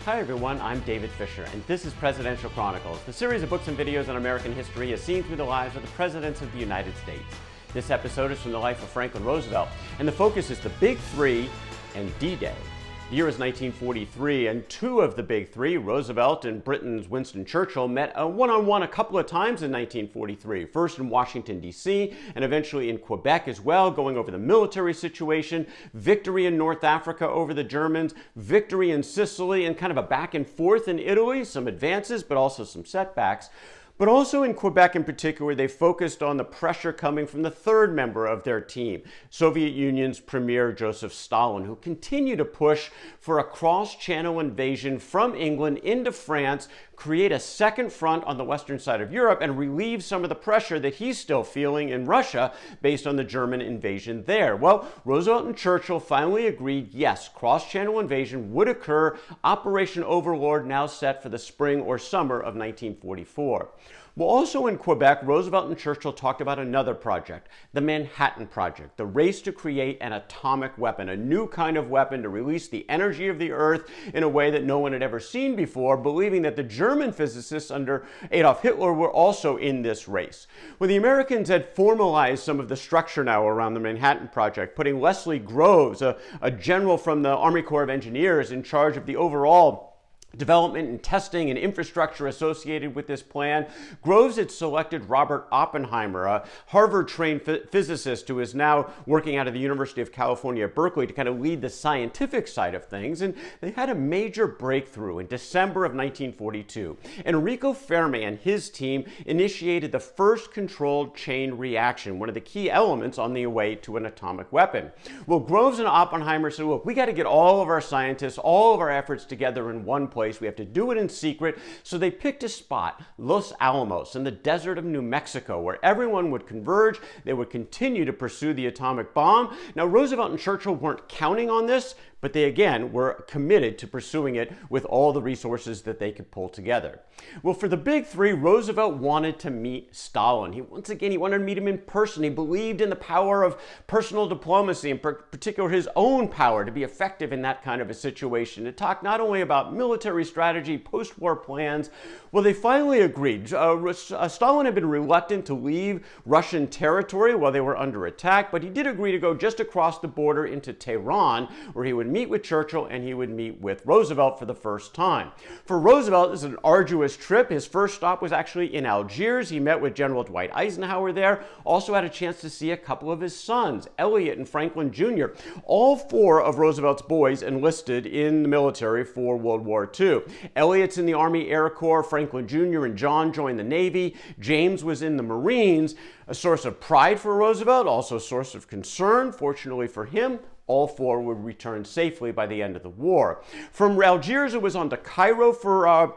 Hi everyone, I'm David Fisher, and this is Presidential Chronicles, the series of books and videos on American history as seen through the lives of the presidents of the United States. This episode is from the life of Franklin Roosevelt, and the focus is the Big Three and D-Day. The year is 1943, and two of the Big Three, Roosevelt and Britain's Winston Churchill, met one-on-one a couple of times in 1943. First in Washington, D.C., and eventually in Quebec as well, going over the military situation, victory in North Africa over the Germans, victory in Sicily, and kind of a back and forth in Italy, some advances, but also some setbacks. But also in Quebec in particular, they focused on the pressure coming from the third member of their team, Soviet Union's Premier Joseph Stalin, who continued to push for a cross-channel invasion from England into France, create a second front on the western side of Europe, and relieve some of the pressure that he's still feeling in Russia based on the German invasion there. Well, Roosevelt and Churchill finally agreed, yes, cross-channel invasion would occur, Operation Overlord now set for the spring or summer of 1944. Well, also in Quebec, Roosevelt and Churchill talked about another project, the Manhattan Project, the race to create an atomic weapon, a new kind of weapon to release the energy of the Earth in a way that no one had ever seen before, believing that the German physicists under Adolf Hitler were also in this race. Well, the Americans had formalized some of the structure now around the Manhattan Project, putting Leslie Groves, a general from the Army Corps of Engineers, in charge of the overall development and testing and infrastructure associated with this plan. Groves had selected Robert Oppenheimer, a Harvard-trained physicist who is now working out of the University of California at Berkeley, to kind of lead the scientific side of things. And they had a major breakthrough in December of 1942. Enrico Fermi and his team initiated the first controlled chain reaction, one of the key elements on the way to an atomic weapon. Well, Groves and Oppenheimer said, look, we got to get all of our scientists, all of our efforts together in one place. We have to do it in secret. So they picked a spot, Los Alamos, in the desert of New Mexico, where everyone would converge. They would continue to pursue the atomic bomb. Now, Roosevelt and Churchill weren't counting on this, but they, again, were committed to pursuing it with all the resources that they could pull together. Well, for the Big Three, Roosevelt wanted to meet Stalin. He wanted to meet him in person. He believed in the power of personal diplomacy, in particular his own power to be effective in that kind of a situation, to talk not only about military strategy, post-war plans. Well, they finally agreed. Stalin had been reluctant to leave Russian territory while they were under attack, but he did agree to go just across the border into Teheran, where he would meet with Churchill and he would meet with Roosevelt for the first time. For Roosevelt, this is an arduous trip. His first stop was actually in Algiers. He met with General Dwight Eisenhower there, also had a chance to see a couple of his sons, Elliot and Franklin Jr. All four of Roosevelt's boys enlisted in the military for World War II. Elliot's in the Army Air Corps, Franklin Jr. and John joined the Navy, James was in the Marines, a source of pride for Roosevelt, also a source of concern. Fortunately for him, all four would return safely by the end of the war. From Algiers, it was on to Cairo for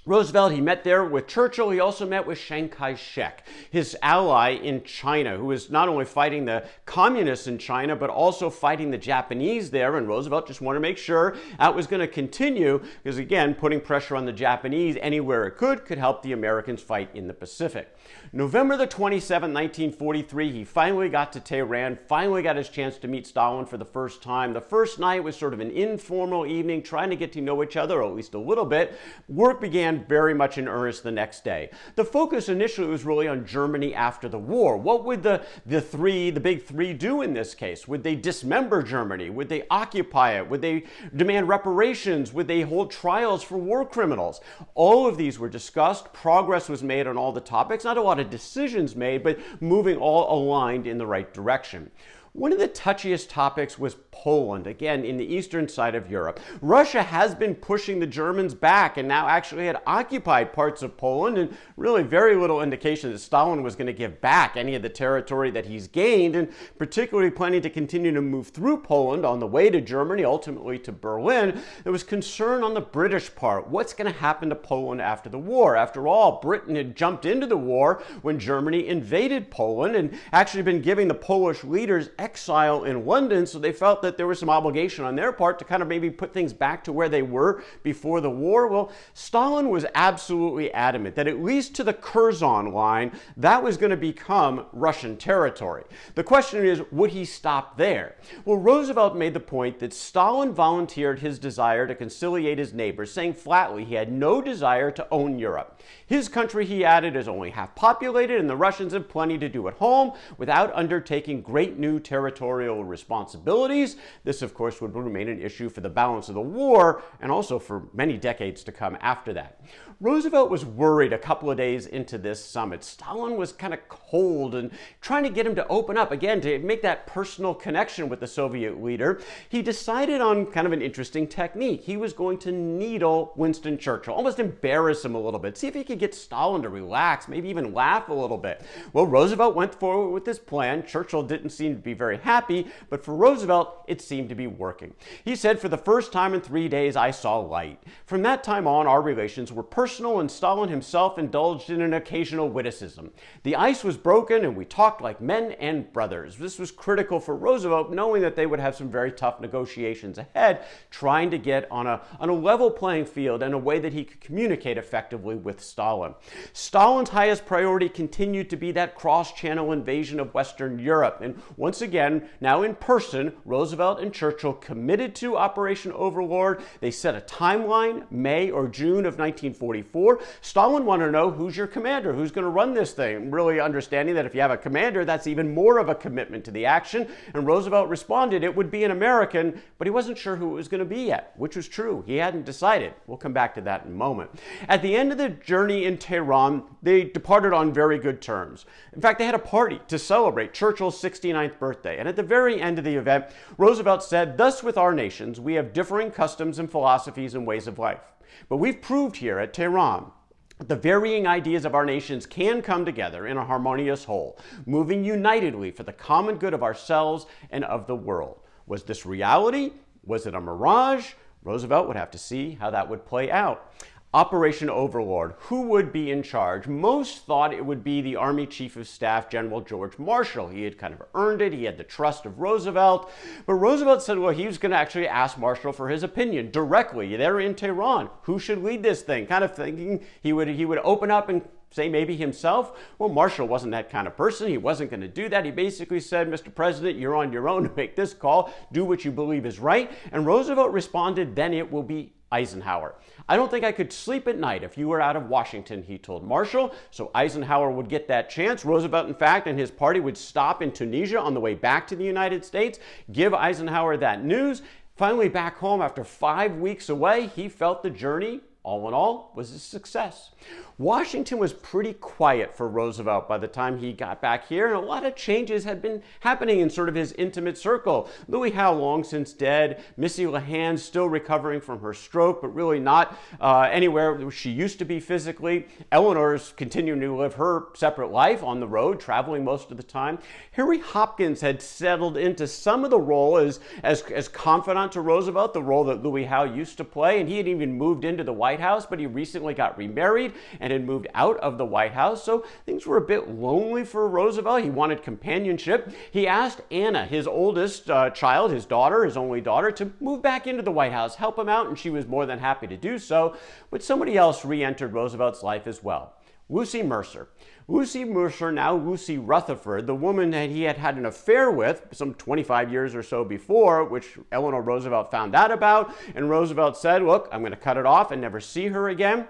Roosevelt. He met there with Churchill. He also met with Chiang Kai-Shek, his ally in China, who was not only fighting the communists in China, but also fighting the Japanese there. And Roosevelt just wanted to make sure that was going to continue because, again, putting pressure on the Japanese anywhere it could help the Americans fight in the Pacific. November the 27th, 1943, he finally got to Tehran, finally got his chance to meet Stalin for the first time. The first night was sort of an informal evening, trying to get to know each other, or at least a little bit. Work began very much in earnest the next day. The focus initially was really on Germany after the war. What would the Big Three do in this case? Would they dismember Germany? Would they occupy it? Would they demand reparations? Would they hold trials for war criminals? All of these were discussed. Progress was made on all the topics. Not a lot of decisions made, but moving all aligned in the right direction. One of the touchiest topics was Poland, again, in the eastern side of Europe. Russia has been pushing the Germans back and now actually had occupied parts of Poland, and really very little indication that Stalin was going to give back any of the territory that he's gained, and particularly planning to continue to move through Poland on the way to Germany, ultimately to Berlin. There was concern on the British part. What's going to happen to Poland after the war? After all, Britain had jumped into the war when Germany invaded Poland and actually been giving the Polish leaders exile in London, so they felt that there was some obligation on their part to kind of maybe put things back to where they were before the war. Well, Stalin was absolutely adamant that at least to the Curzon line, that was going to become Russian territory. The question is, would he stop there? Well, Roosevelt made the point that Stalin volunteered his desire to conciliate his neighbors, saying flatly he had no desire to own Europe. His country, he added, is only half populated, and the Russians have plenty to do at home without undertaking great new territorial responsibilities. This, of course, would remain an issue for the balance of the war and also for many decades to come after that. Roosevelt was worried a couple of days into this summit. Stalin was kind of cold and trying to get him to open up again to make that personal connection with the Soviet leader. He decided on kind of an interesting technique. He was going to needle Winston Churchill, almost embarrass him a little bit, see if he could get Stalin to relax, maybe even laugh a little bit. Well, Roosevelt went forward with this plan. Churchill didn't seem to be very happy, but for Roosevelt, it seemed to be working. He said, "For the first time in 3 days, I saw light. From that time on, our relations were personal, and Stalin himself indulged in an occasional witticism. The ice was broken, and we talked like men and brothers." This was critical for Roosevelt, knowing that they would have some very tough negotiations ahead, trying to get on a level playing field in a way that he could communicate effectively with Stalin. Stalin's highest priority continued to be that cross-channel invasion of Western Europe. And once again, now in person, Roosevelt and Churchill committed to Operation Overlord. They set a timeline, May or June of 1944. Stalin wanted to know, who's your commander? Who's going to run this thing? Really understanding that if you have a commander, that's even more of a commitment to the action. And Roosevelt responded it would be an American, but he wasn't sure who it was going to be yet, which was true. He hadn't decided. We'll come back to that in a moment. At the end of the journey in Tehran, they departed on very good terms. In fact, they had a party to celebrate Churchill's 69th birthday. And at the very end of the event, Roosevelt said, "Thus with our nations, we have differing customs and philosophies and ways of life. But we've proved here at Tehran that the varying ideas of our nations can come together in a harmonious whole, moving unitedly for the common good of ourselves and of the world." Was this reality? Was it a mirage? Roosevelt would have to see how that would play out. Operation Overlord. Who would be in charge? Most thought it would be the Army Chief of Staff, General George Marshall. He had kind of earned it. He had the trust of Roosevelt. But Roosevelt said, well, he was going to actually ask Marshall for his opinion directly. They're in Tehran. Who should lead this thing? Kind of thinking he would open up and say maybe himself. Well, Marshall wasn't that kind of person. He wasn't going to do that. He basically said, "Mr. President, you're on your own to make this call. Do what you believe is right." And Roosevelt responded, "Then it will be Eisenhower." "I don't think I could sleep at night if you were out of Washington," he told Marshall. So Eisenhower would get that chance. Roosevelt, in fact, and his party would stop in Tunisia on the way back to the United States, give Eisenhower that news. Finally, back home after 5 weeks away, he felt the journey, all in all, was a success. Washington was pretty quiet for Roosevelt by the time he got back here, and a lot of changes had been happening in sort of his intimate circle. Louis Howe, long since dead. Missy LeHand still recovering from her stroke, but really not anywhere she used to be physically. Eleanor's continuing to live her separate life on the road, traveling most of the time. Harry Hopkins had settled into some of the role as confidant to Roosevelt, the role that Louis Howe used to play, and he had even moved into the White House, but he recently got remarried and had moved out of the White House, so things were a bit lonely for Roosevelt. He wanted companionship. He asked Anna, his oldest child, his daughter, his only daughter, to move back into the White House, help him out, and she was more than happy to do so. But somebody else re-entered Roosevelt's life as well. Lucy Mercer. Lucy Mercer, now Lucy Rutherfurd, the woman that he had had an affair with some 25 years or so before, which Eleanor Roosevelt found out about, and Roosevelt said, "Look, I'm going to cut it off and never see her again."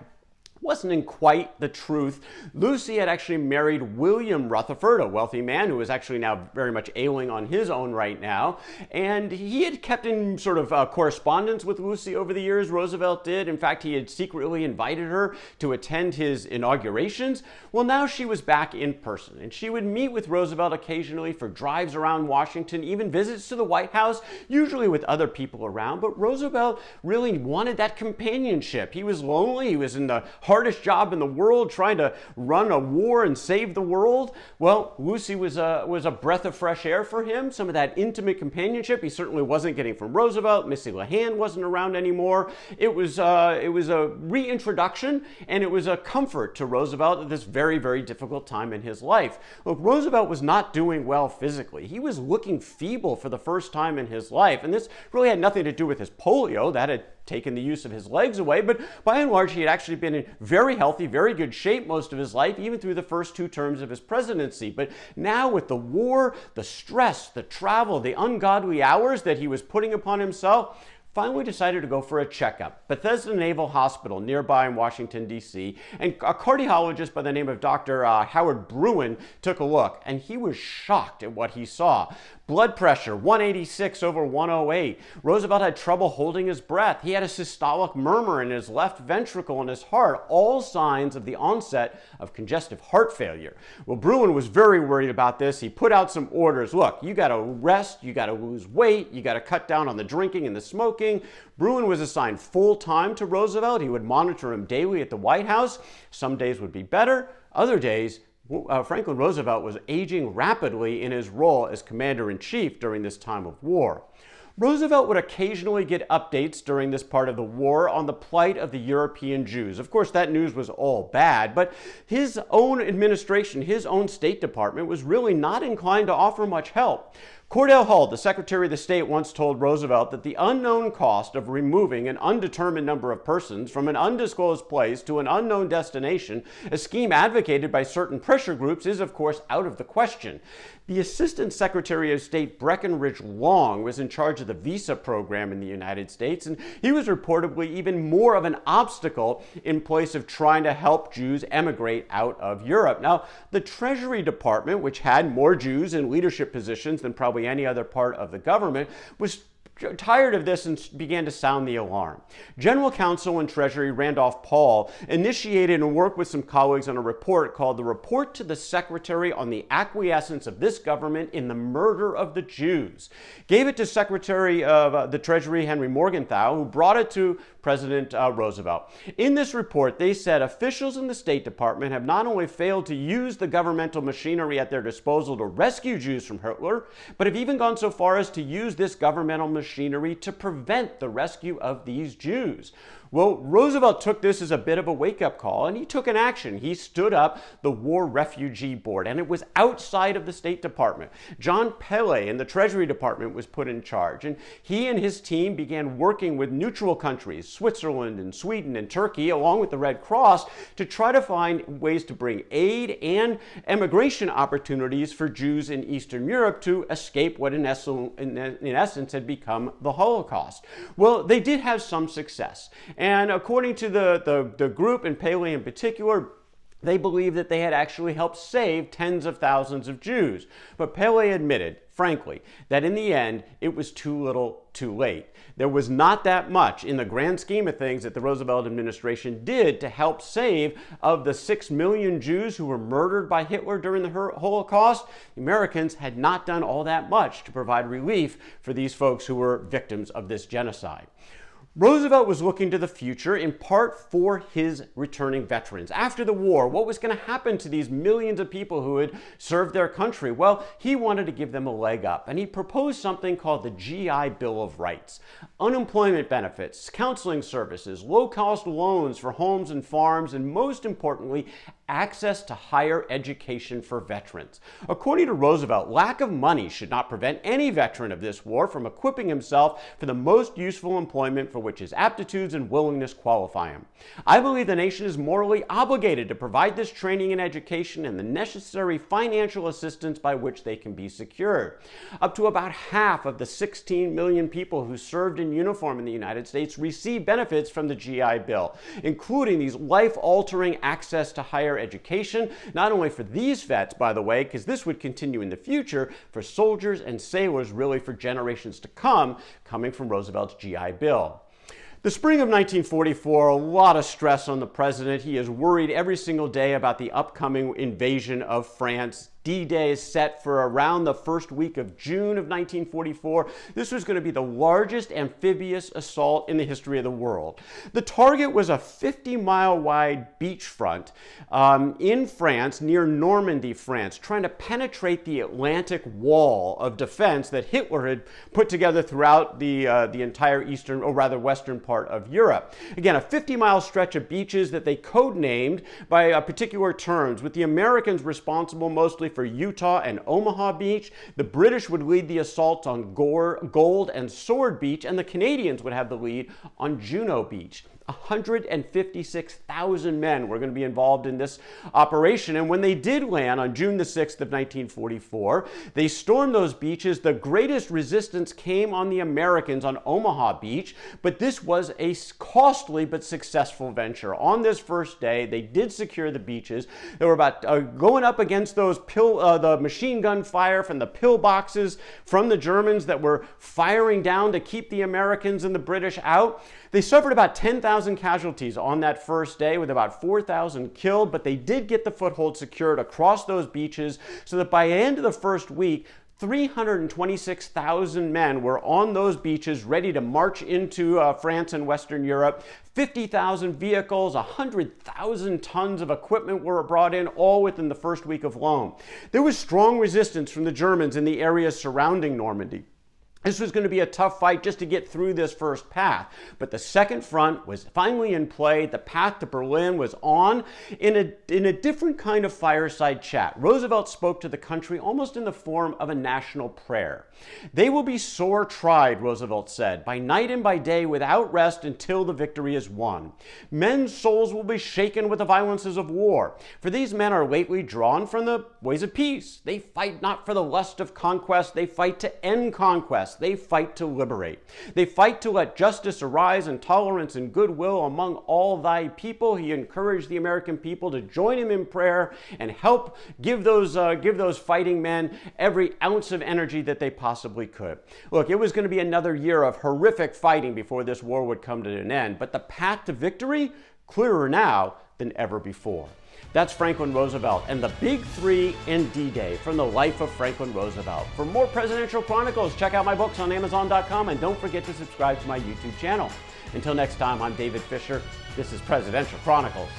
Wasn't in quite the truth. Lucy had actually married William Rutherfurd, a wealthy man who was actually now very much ailing on his own right now. And he had kept in sort of correspondence with Lucy over the years, Roosevelt did. In fact, he had secretly invited her to attend his inaugurations. Well, now she was back in person, and she would meet with Roosevelt occasionally for drives around Washington, even visits to the White House, usually with other people around. But Roosevelt really wanted that companionship. He was lonely. He was in the heart hardest job in the world, trying to run a war and save the world? Well, Lucy was a breath of fresh air for him. Some of that intimate companionship he certainly wasn't getting from Roosevelt. Missy LeHand wasn't around anymore. It was a reintroduction, and it was a comfort to Roosevelt at this very, very difficult time in his life. Look, Roosevelt was not doing well physically. He was looking feeble for the first time in his life, and this really had nothing to do with his polio. That had taken the use of his legs away, but by and large, he had actually been in very healthy, very good shape most of his life, even through the first 2 terms of his presidency. But now with the war, the stress, the travel, the ungodly hours that he was putting upon himself, finally decided to go for a checkup. Bethesda Naval Hospital nearby in Washington, D.C., and a cardiologist by the name of Dr. Howard Bruenn took a look, and he was shocked at what he saw. Blood pressure, 186 over 108. Roosevelt had trouble holding his breath. He had a systolic murmur in his left ventricle and his heart, all signs of the onset of congestive heart failure. Well, Bruenn was very worried about this. He put out some orders. Look, you got to rest, you got to lose weight, you got to cut down on the drinking and the smoking. Bruenn was assigned full-time to Roosevelt. He would monitor him daily at the White House. Some days would be better, other days Franklin Roosevelt was aging rapidly in his role as commander-in-chief during this time of war. Roosevelt would occasionally get updates during this part of the war on the plight of the European Jews. Of course, that news was all bad, but his own administration, his own State Department, was really not inclined to offer much help. Cordell Hull, the Secretary of the State, once told Roosevelt that the unknown cost of removing an undetermined number of persons from an undisclosed place to an unknown destination, a scheme advocated by certain pressure groups, is of course out of the question. The Assistant Secretary of State Breckinridge Long was in charge of the visa program in the United States, and he was reportedly even more of an obstacle in place of trying to help Jews emigrate out of Europe. Now, the Treasury Department, which had more Jews in leadership positions than probably any other part of the government, was tired of this and began to sound the alarm. General Counsel in Treasury Randolph initiated and worked with some colleagues on a report called the Report to the Secretary on the Acquiescence of This Government in the Murder of the Jews. Gave it to Secretary of the Treasury Henry Morgenthau, who brought it to President Roosevelt. In this report, they said officials in the State Department have not only failed to use the governmental machinery at their disposal to rescue Jews from Hitler, but have even gone so far as to use this governmental machinery to prevent the rescue of these Jews. Well, Roosevelt took this as a bit of a wake-up call, and he took an action. He stood up the War Refugee Board, and it was outside of the State Department. John Pehlee in the Treasury Department was put in charge, and he and his team began working with neutral countries, Switzerland and Sweden and Turkey, along with the Red Cross, to try to find ways to bring aid and emigration opportunities for Jews in Eastern Europe to escape what in essence had become the Holocaust. Well, they did have some success. And according to the group, and Pehlee in particular, they believed that they had actually helped save tens of thousands of Jews. But Pehlee admitted, frankly, that in the end, it was too little, too late. There was not that much in the grand scheme of things that the Roosevelt administration did to help save of the 6 million Jews who were murdered by Hitler during the Holocaust. The Americans had not done all that much to provide relief for these folks who were victims of this genocide. Roosevelt was looking to the future in part for his returning veterans. After the war, what was going to happen to these millions of people who had served their country? Well, he wanted to give them a leg up, and he proposed something called the GI Bill of Rights. Unemployment benefits, counseling services, low-cost loans for homes and farms, and most importantly, access to higher education for veterans. According to Roosevelt, lack of money should not prevent any veteran of this war from equipping himself for the most useful employment for which his aptitudes and willingness qualify him. I believe the nation is morally obligated to provide this training and education and the necessary financial assistance by which they can be secured. Up to about half of the 16 million people who served in uniform in the United States receive benefits from the GI Bill, including these life-altering access to higher education, not only for these vets, by the way, because this would continue in the future, for soldiers and sailors really for generations to come, coming from Roosevelt's GI Bill. The spring of 1944, a lot of stress on the president. He is worried every single day about the upcoming invasion of France. D-Day is set for around the first week of June of 1944. This was going to be the largest amphibious assault in the history of the world. The target was a 50-mile wide beachfront in France, near Normandy, France, trying to penetrate the Atlantic wall of defense that Hitler had put together throughout the entire eastern, or rather western part of Europe. Again, a 50-mile stretch of beaches that they codenamed by particular terms, with the Americans responsible mostly for Utah and Omaha Beach. The British would lead the assault on Gold and Sword Beach, and the Canadians would have the lead on Juno Beach. 156,000 men were going to be involved in this operation, and when they did land on June the 6th of 1944, they stormed those beaches. The greatest resistance came on the Americans on Omaha Beach, but this was a costly but successful venture. On this first day, they did secure the beaches. They were about going up against those the machine gun fire from the pillboxes from the Germans that were firing down to keep the Americans and the British out. They suffered about 10,000 casualties on that first day, with about 4,000 killed, but they did get the foothold secured across those beaches, so that by the end of the first week, 326,000 men were on those beaches ready to march into France and Western Europe. 50,000 vehicles, 100,000 tons of equipment were brought in, all within the first week of Loam. There was strong resistance from the Germans in the areas surrounding Normandy. This was going to be a tough fight just to get through this first path, but the second front was finally in play. The path to Berlin was on. In a different kind of fireside chat, Roosevelt spoke to the country almost in the form of a national prayer. "They will be sore tried," Roosevelt said, "by night and by day without rest until the victory is won. Men's souls will be shaken with the violences of war, for these men are lately drawn from the ways of peace. They fight not for the lust of conquest, they fight to end conquest. They fight to liberate. They fight to let justice arise and tolerance and goodwill among all thy people." He encouraged the American people to join him in prayer and help give those fighting men every ounce of energy that they possibly could. Look, it was going to be another year of horrific fighting before this war would come to an end, but the path to victory, clearer now than ever before. That's Franklin Roosevelt and the Big Three in D-Day from the life of Franklin Roosevelt. For more presidential chronicles, check out my books on Amazon.com, and don't forget to subscribe to my YouTube channel. Until next time, I'm David Fisher. This is Presidential Chronicles.